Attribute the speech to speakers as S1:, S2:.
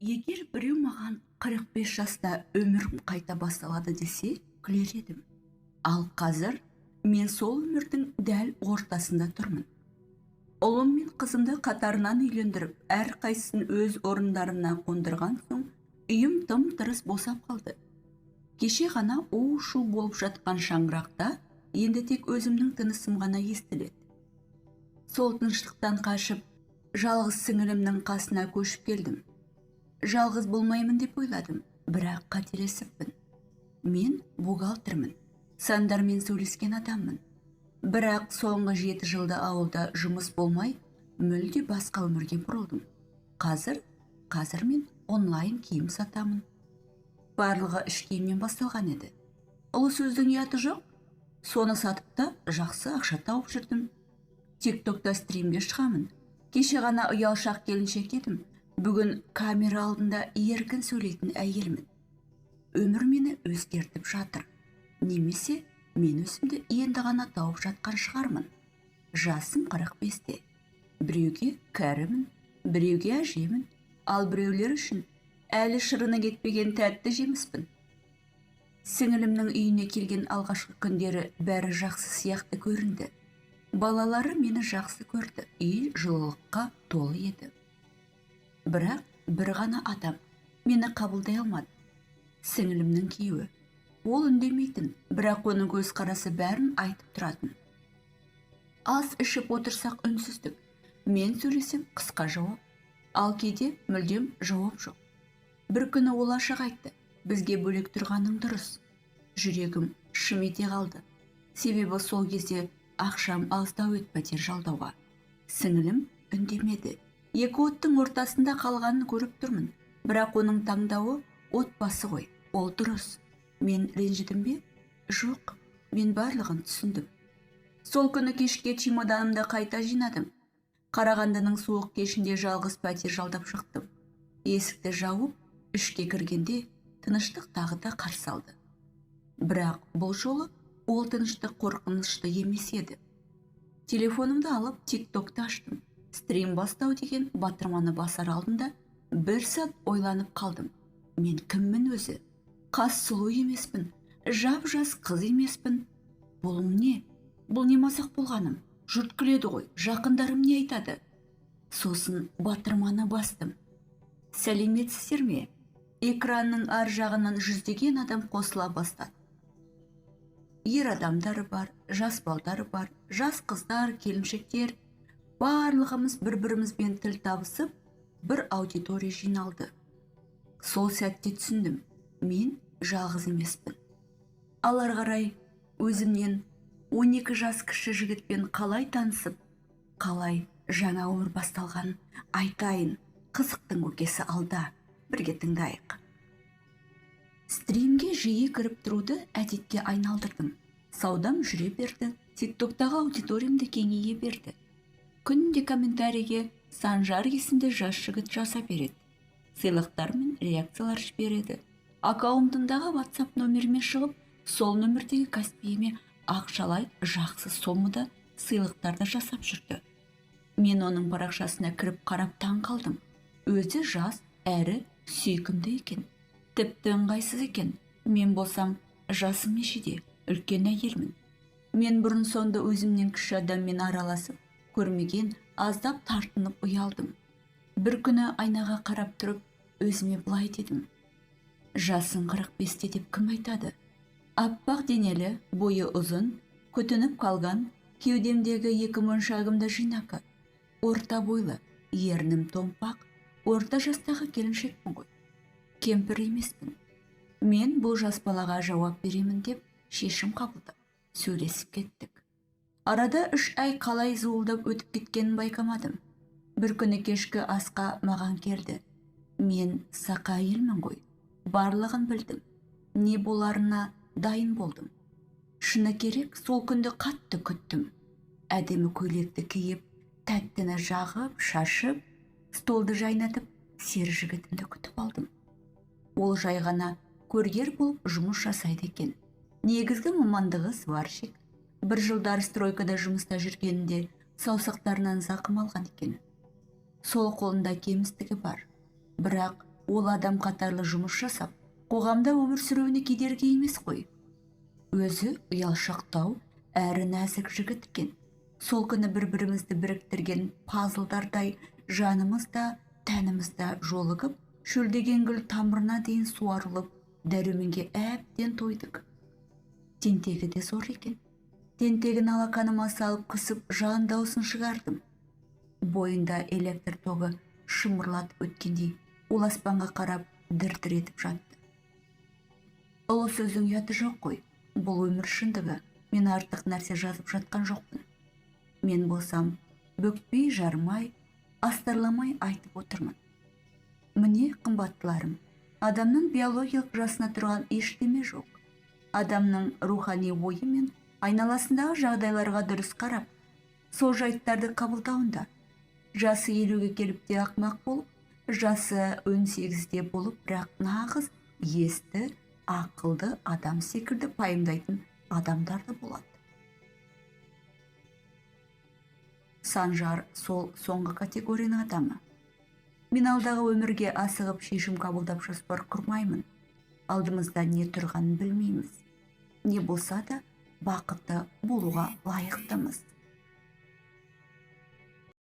S1: Егер біреу маған 45 жаста өмірім қайта басталады десе, күлер едім. Ал қазір мен сол өмірдің дәл ортасында тұрмын. Ұлым мен қызымды қатарынан үйлендіріп, әрқайсысын өз орындарына қондырған соң, үйім тым-тырыс босап қалды. Кеше ғана у-шу болып жатқан шаңырақта енді тек өзімнің тынысым ғана естіледі. Сол тыныштықтан қашып, жалғыз сіңілімнің қасына көшіп келдім. Жалғыз болмаймын деп ойладым, бірақ қателесіппін. Мен бухгалтермін, сандармен сөйлескен адаммын. Бірақ соңғы 7 жылда ауылда жұмыс болмай, мүлде басқа өмірге бұрылдым. Қазір мен онлайн киім сатамын. Барлығы іш киімнен басталған еді. Ұлы сөздің ұяты жоқ. Соны сатып та жақсы ақша тауып жүрдім. TikTok'та стримге шығамын. Кеше ғана ұялшақ келіншек едім. Бүгін камера алдында еркін сөйлейтін әйелмін. Өмір мені өзгертіп жатыр. Немесе мен өзімді енді ғана тауып жатқан шығармын. Жасым 45-те. Біреуге кәрімін, біреуге әжемін, ал біреулер үшін әлі шырыны кетпеген тәтті жеміспін. Сіңілімнің үйіне келген алғашқы күндері бәрі жақсы сияқты көрінді. Балалары мені жақсы көрді, үй жылылыққа толы еді. Бірақ бір ғана адам мені қабылдай алмады. Сіңілімнің күйеуі. Ол үндемейтін, бірақ оның көзқарасы бәрін айтып тұратын. Ас ішіп отырсақ үнсіздік. Мен сөйлесем қысқа жауап, ал кейде мүлдем жауап жоқ. Бір күні ол ашық айтты, бізге бөлек тұрғаның дұрыс. Жүрегім шым ете қалды. Себебі сол кезде ақшам аздау еді пәтер жалдауға. Сіңілім үндемеді. Екі оттың ортасында қалғанын көріп тұрмын. Бірақ оның таңдауы отбасы ғой, ол дұрыс. Мен ренжідім бе? Жоқ, мен барлығын түсіндім. Сол күні кешке чемоданымды қайта жинадым. Қарағандының суық кешінде жалғыз пәтер жалдап шықтым. Есікті жауып, ішке кіргенде тыныштық тағы да қарсы алды. Бірақ бұл жолы ол тыныштық қорқынышты емес еді. Телефонымды алып TikTok'ты аштым. Стрим бастау деген батырманы басар алдында бір сәт ойланып қалдым. Мен кіммін өзі? Қас сұлу емеспін, жап-жас қыз емеспін. Бұл не? Бұл не мазақ болғаным? Жұрт күледі ғой, жақындарым не айтады? Сосын батырманы бастым. Сәлеметсіздер ме? Экранның ар жағынан жүздеген адам қосыла бастады. Ер адамдар бар, жас балдар бар, жас қыздар, келіншектер. Барлығымыз бір-бірімізбен тіл табысып, бір аудитория жиналды. Сол сәтте түсіндім, мен жалғыз емеспін. Алар қарай өзімнен 12 жас кіші жігітпен қалай танысып, қалай жаңа өмір басталған айтайын. Қызықтың көкесі алда, бірге тыңдайық. Стримге жиі кіріп тұруды әдетке айналдырдым. Саудам жүре берді, TikTok'тағы аудиториямды кеңейе берді. Күнде комментарийге Санжар есімді жас жігіт жаза береді. Сыйлықтар мен реакциялар жібереді. Аккаунтындағы WhatsApp нөміріме шығып, сол нөмірдегі Каспиіме ақшалай жақсы сомада сыйлықтарды жасап жүрді. Мен оның парақшасына кіріп қарап таң қалдым. Өзі жас, әрі сүйкімді екен. Тіпті ыңғайсыз екен. Мен болсам жасым нешеде, үлкен әйелмін. Мен бұрын сонды өзімнен кіші адаммен араласып, көрмеген аздап тартынып ұялдым. Бір күні айнаға қарап тұрып, өзіме былай дедім. Жасың 45-те деп кім айтады? Аппақ денелі, бойы ұзын, көтініп қалған, кеудемдегі 2 моншағымда жинақы. Орта бойлы, ернім томпақ, орта жастағы келіншекпін ғой. Кемпір емеспін. Мен бұл жас балаға жауап беремін деп шешім қабылдап, сөйлесіп кеттік. Арада 3 ай қалай зуылдап өтіп кеткенін байқамадым. Бір күні кешкі асқа маған келді. Мен сақа әйелмін ғой. Барлығын білдім. Не боларына дайын болдым. Шыны керек, сол күнді қатты күттім. Әдемі көйлекті киіп, тәттіні жағып, шашып, столды жайнатып, сері жігітімді күтіп алдым. Ол жай ғана көргер болып жұмыс жасайды екен. Негізгі мамандығы сварщик. 1 жылдар стройкада жұмыста жүргенінде саусақтарынан зақым алған екен. Сол қолында кемістігі бар. Бірақ Ол адам қатарлы жұмыс жасап, қоғамда өмір сүруіне кедергі емес қой. Өзі ұялшақтау әрі нәзік жігіт екен. Сол күні бір-бірімізді біріктірген пазлдардай жанымызда, тәнімізді жолығып, шөлдеген гүл тамырына дейін суарылып, дәруменге әбден тойдық. Тентегі де зор екен. Тентегін алақаныма салып қысып жан даусын шығардым. Бойында электр тоғы шымырлатып өткендей, ол аспанға қарап дір-дір етіп жатты. Ұлы сөздің ұяты жоқ қой. Бұл өмір шындығы. Мен артық нәрсе жазып жатқан жоқпын. Мен болсам, бөкпей жармай, астарламай айтып отырмын. Міне, қымбаттыларым, адамның биологиялық жасына тұрған ештеме жоқ. Адамның рухани ойы мен айналасындағы жағдайларға дұрыс қарап, сол жайттарды қабылдауында. Жасы 50-ге келіп те ақымақ болып, жасы 18-де болып, бірақ нағыз есті, ақылды адам секілді пайымдайтын адамдар да болады. Санжар сол соңғы категорияның адамы. Мен алдағы өмірге асығып шешім қабылдап жоспар құрмаймын. Алдымызда не тұрғанын білмейміз. Не болса да бақытты болуға лайықтымыз.